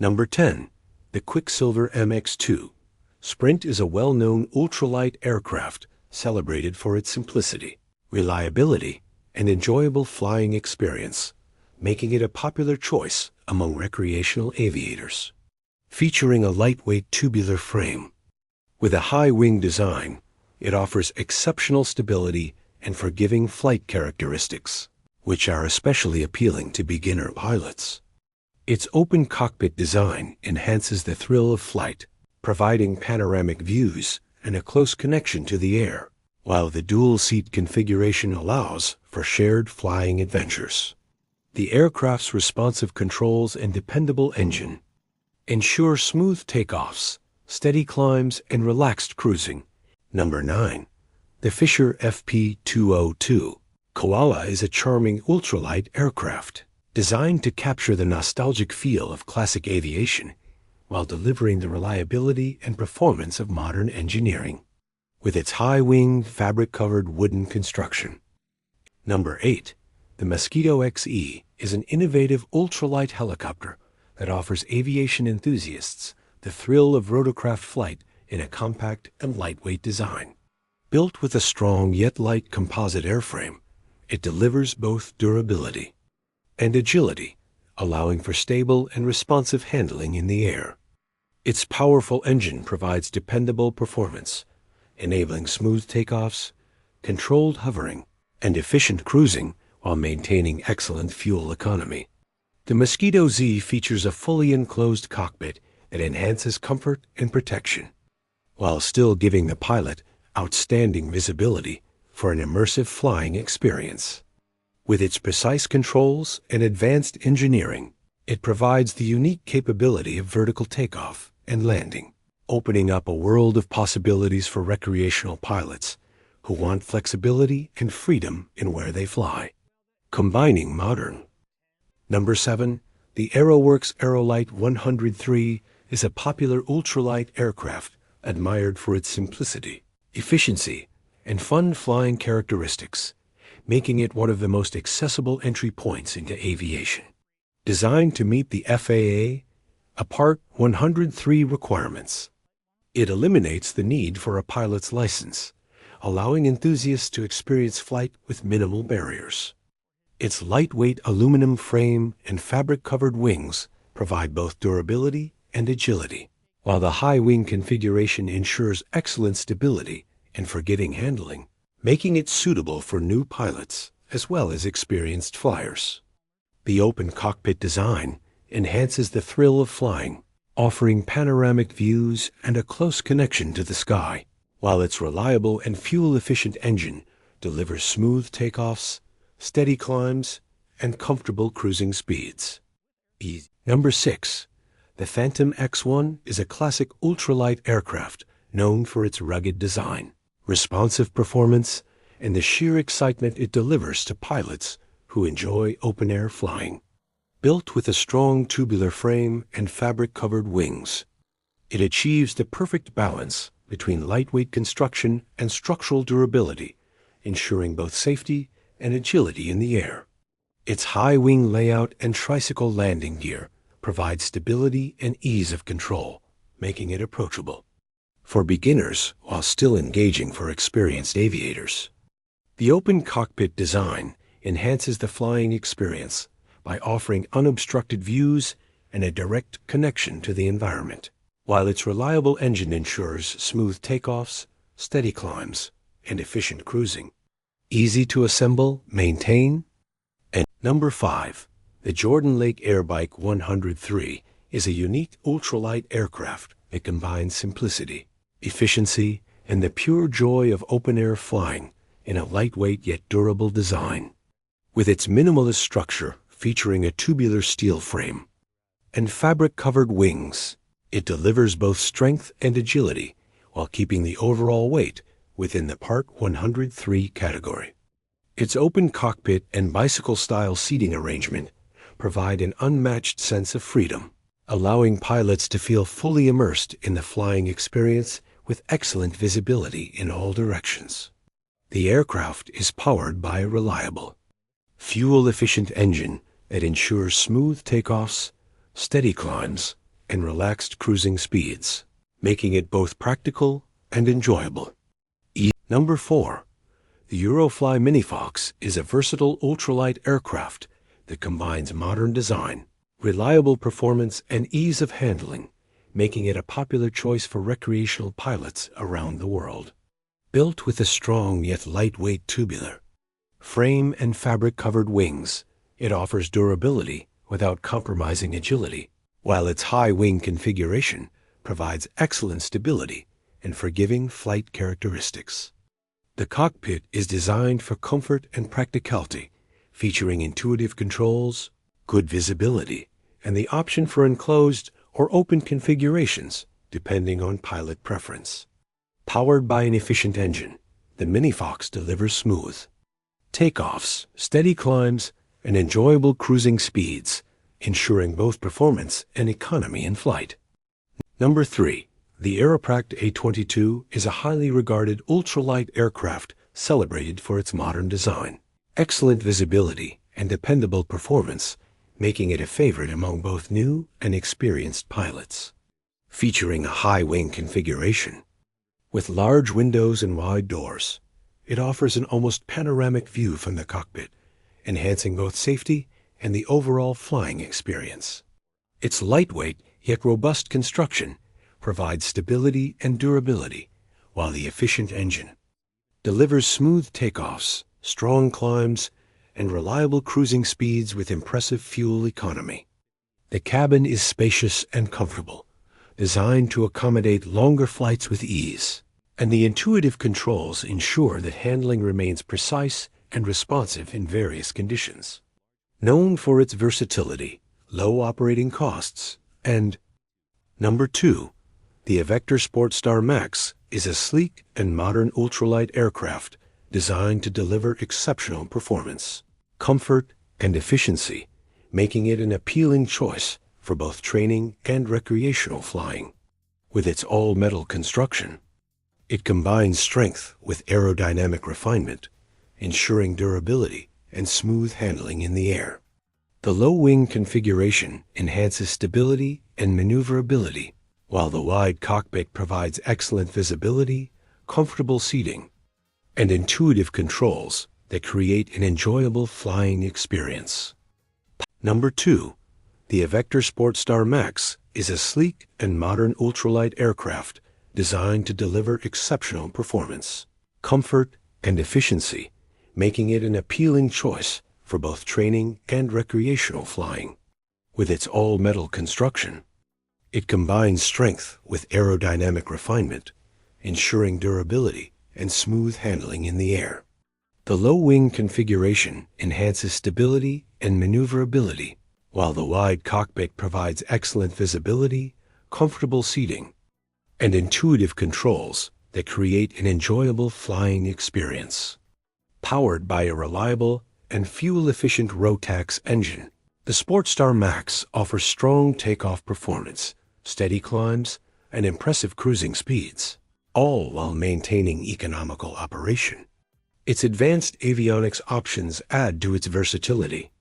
Number 10. The Quicksilver MX-2. Sprint is a well-known ultralight aircraft celebrated for its simplicity, reliability, and enjoyable flying experience, making it a popular choice among recreational aviators. Featuring a lightweight tubular frame. With a high-wing design, it offers exceptional stability and forgiving flight characteristics, which are especially appealing to beginner pilots. Its open cockpit design enhances the thrill of flight, providing panoramic views and a close connection to the air, while the dual-seat configuration allows for shared flying adventures. The aircraft's responsive controls and dependable engine ensure smooth takeoffs, steady climbs, and relaxed cruising. Number 9. The Fisher FP202. Koala is a charming ultralight aircraft designed to capture the nostalgic feel of classic aviation while delivering the reliability and performance of modern engineering, with its high-wing, fabric-covered wooden construction. Number 8. The Mosquito XE is an innovative ultralight helicopter that offers aviation enthusiasts the thrill of rotorcraft flight in a compact and lightweight design. Built with a strong yet light composite airframe, it delivers both durability and agility, allowing for stable and responsive handling in the air. Its powerful engine provides dependable performance, enabling smooth takeoffs, controlled hovering, and efficient cruising while maintaining excellent fuel economy. The Mosquito Z features a fully enclosed cockpit that enhances comfort and protection, while still giving the pilot outstanding visibility for an immersive flying experience. With its precise controls and advanced engineering, it provides the unique capability of vertical takeoff and landing, opening up a world of possibilities for recreational pilots who want flexibility and freedom in where they fly. Combining modern. Number 7. The AeroWorks Aerolite 103 is a popular ultralight aircraft admired for its simplicity, efficiency, and fun flying characteristics, making it one of the most accessible entry points into aviation. Designed to meet the FAA Part 103 requirements, it eliminates the need for a pilot's license, allowing enthusiasts to experience flight with minimal barriers. Its lightweight aluminum frame and fabric-covered wings provide both durability and agility, while the high-wing configuration ensures excellent stability and forgiving handling, making it suitable for new pilots as well as experienced flyers. The open cockpit design enhances the thrill of flying, offering panoramic views and a close connection to the sky, while its reliable and fuel-efficient engine delivers smooth takeoffs, steady climbs, and comfortable cruising speeds. Number 6. The Phantom X1 is a classic ultralight aircraft known for its rugged design, responsive performance, and the sheer excitement it delivers to pilots who enjoy open-air flying. Built with a strong tubular frame and fabric-covered wings, it achieves the perfect balance between lightweight construction and structural durability, ensuring both safety and agility in the air. Its high wing layout and tricycle landing gear provide stability and ease of control, making it approachable for beginners while still engaging for experienced aviators. The open cockpit design enhances the flying experience by offering unobstructed views and a direct connection to the environment, while its reliable engine ensures smooth takeoffs, steady climbs, and efficient cruising. Easy to assemble, maintain, and Number 5. The Jordan Lake Airbike 103 is a unique ultralight aircraft that combines simplicity, efficiency, and the pure joy of open-air flying in a lightweight yet durable design. With its minimalist structure featuring a tubular steel frame and fabric-covered wings, it delivers both strength and agility while keeping the overall weight within the Part 103 category. Its open cockpit and bicycle-style seating arrangement provide an unmatched sense of freedom, allowing pilots to feel fully immersed in the flying experience with excellent visibility in all directions. The aircraft is powered by a reliable, fuel-efficient engine that ensures smooth takeoffs, steady climbs, and relaxed cruising speeds, making it both practical and enjoyable. Number 4. The Eurofly Minifox is a versatile ultralight aircraft that combines modern design, reliable performance, and ease of handling, making it a popular choice for recreational pilots around the world. Built with a strong yet lightweight tubular frame and fabric-covered wings, it offers durability without compromising agility, while its high wing configuration provides excellent stability and forgiving flight characteristics. The cockpit is designed for comfort and practicality, featuring intuitive controls, good visibility, and the option for enclosed or open configurations, depending on pilot preference. Powered by an efficient engine, the Minifox delivers smooth takeoffs, steady climbs, and enjoyable cruising speeds, ensuring both performance and economy in flight. Number 3. The Aeropract A-22 is a highly regarded ultralight aircraft celebrated for its modern design, excellent visibility, and dependable performance, making it a favorite among both new and experienced pilots. Featuring a high wing configuration, with large windows and wide doors, it offers an almost panoramic view from the cockpit, enhancing both safety and the overall flying experience. Its lightweight yet robust construction provides stability and durability, while the efficient engine delivers smooth takeoffs, strong climbs, and reliable cruising speeds with impressive fuel economy. The cabin is spacious and comfortable, designed to accommodate longer flights with ease, and the intuitive controls ensure that handling remains precise and responsive in various conditions. Known for its versatility, low operating costs, and Number 2. The Avector Sportstar Max is a sleek and modern ultralight aircraft designed to deliver exceptional performance, comfort, and efficiency, making it an appealing choice for both training and recreational flying. With its all-metal construction, it combines strength with aerodynamic refinement, ensuring durability and smooth handling in the air. The low-wing configuration enhances stability and maneuverability, while the wide cockpit provides excellent visibility, comfortable seating, and intuitive controls that create an enjoyable flying experience. Number 2. The Avector Sportstar Max is a sleek and modern ultralight aircraft designed to deliver exceptional performance, comfort, and efficiency, making it an appealing choice for both training and recreational flying. With its all-metal construction, it combines strength with aerodynamic refinement, ensuring durability and smooth handling in the air. The low-wing configuration enhances stability and maneuverability, while the wide cockpit provides excellent visibility, comfortable seating, and intuitive controls that create an enjoyable flying experience. Powered by a reliable and fuel-efficient Rotax engine, the Sportstar Max offers strong takeoff performance, steady climbs, and impressive cruising speeds, all while maintaining economical operation. Its advanced avionics options add to its versatility,